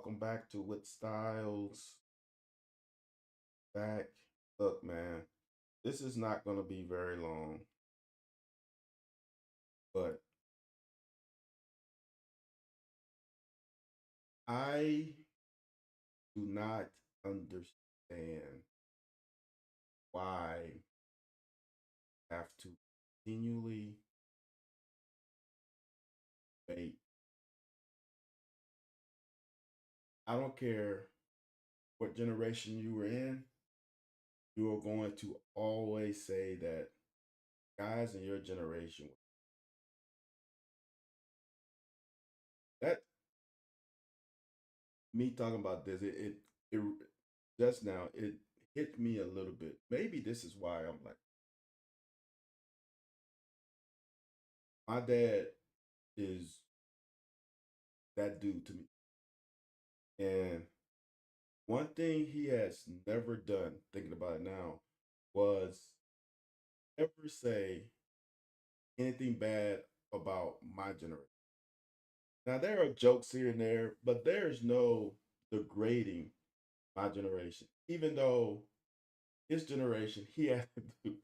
welcome back to With Styles. Back. Look, man, this is not going to be very long, but I do not understand why I have to continually wait. I don't care what generation you were in, you are going to always say that guys in your generation, that me talking about this, it just now, it hit me a little bit. Maybe this is why I'm like, my dad is that dude to me. And one thing he has never done, thinking about it now, was ever say anything bad about my generation. Now there are jokes here and there, but there's no degrading my generation. Even though his generation, he had to do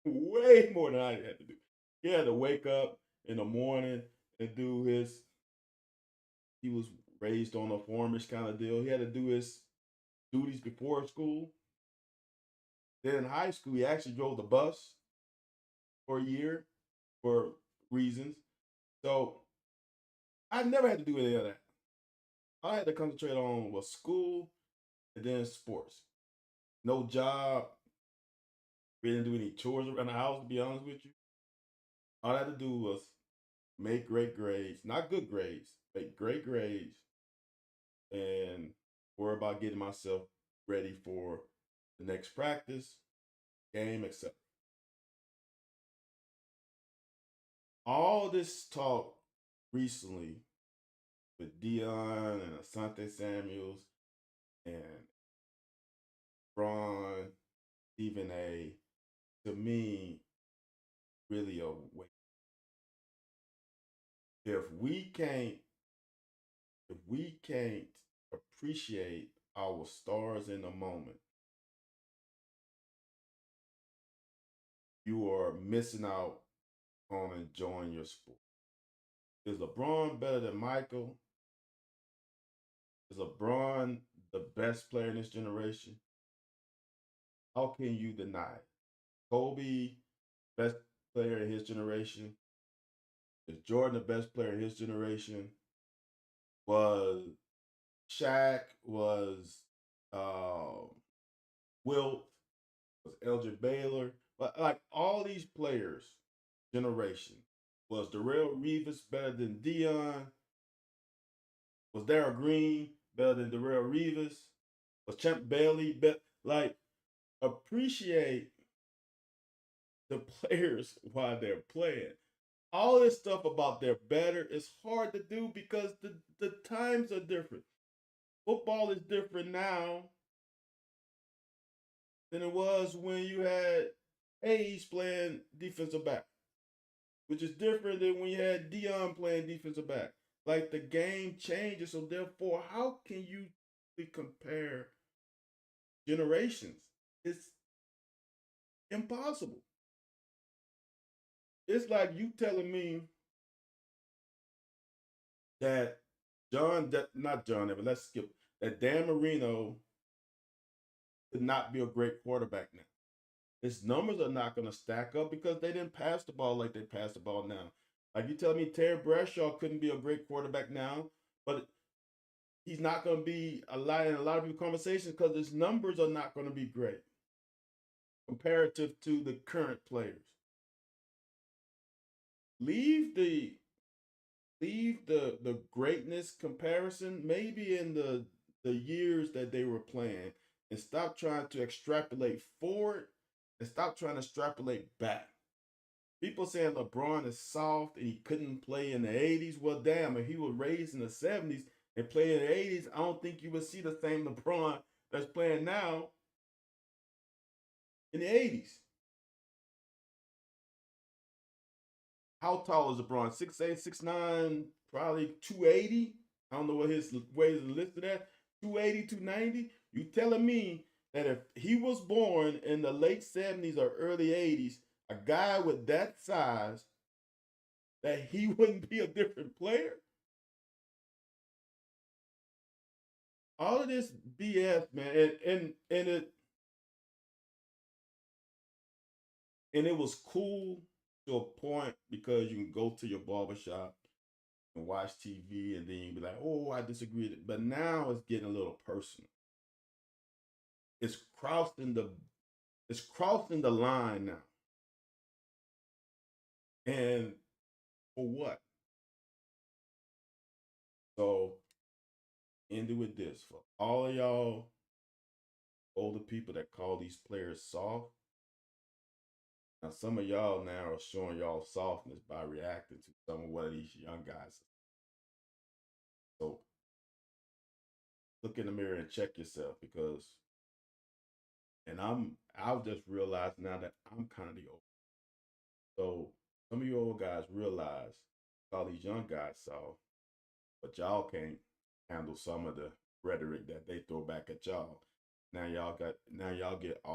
way more than I had to do. He had to wake up in the morning and do his. He was raised on a farmish kind of deal. He had to do his duties before school. Then in high school, he actually drove the bus for a year for reasons. So I never had to do any of that. I had to concentrate on was school and then sports. No job. We didn't do any chores around the house, to be honest with you. All I had to do was make great grades, not good grades, make great grades, and worry about getting myself ready for the next practice, game, etc. All this talk recently with Dion and Asante Samuels and Braun, Stephen A, to me, really a waste. If we can't, if we can't appreciate our stars in the moment, you are missing out on enjoying your sport. Is LeBron better than Michael? Is LeBron the best player in this generation? How can you deny it? Kobe, best player in his generation. Is Jordan the best player in his generation? Was Shaq? Was uh, Wilt? Was Elgin Baylor? But like all these players, generation. Was Darrell Reeves better than Dion? Was Daryl Green better than Darrell Reeves? Was Champ Bailey better? Like, appreciate the players while they're playing. All this stuff about they're better is hard to do because the times are different. Football is different now than it was when you had Hayes playing defensive back, which is different than when you had Dion playing defensive back. Like the game changes, so therefore, how can you compare generations? It's impossible. It's like you telling me that not John Evans, let's skip that Dan Marino could not be a great quarterback now. His numbers are not going to stack up because they didn't pass the ball like they pass the ball now. Like you tell me Terry Bradshaw couldn't be a great quarterback now, but he's not going to be a lot in a lot of people's conversations because his numbers are not going to be great comparative to the current players. Leave the leave the greatness comparison maybe in the years that they were playing and stop trying to extrapolate forward and stop trying to extrapolate back. People saying LeBron is soft and he couldn't play in the 80s. Well, damn, if he was raised in the 70s and played in the 80s, I don't think you would see the same LeBron that's playing now in the 80s. How tall is LeBron? 6'8, 6'9, probably 280. I don't know what his ways is listed at. 280, 290. You telling me that if he was born in the late 70s or early 80s, a guy with that size, that he wouldn't be a different player? All of this BS, man, and it was cool to a point because you can go to your barbershop and watch TV, and then you be like, "Oh, I disagree." But now it's getting a little personal. It's crossing the it's crossing the line now. And for what? So end it with this. For all of y'all older people that call these players soft, now some of y'all now are showing y'all softness by reacting to some of what these young guys. So look in the mirror and check yourself, because I've just realized now that I'm kind of the old. So some of you old guys realize all these young guys soft, but y'all can't handle some of the rhetoric that they throw back at y'all. Now y'all get all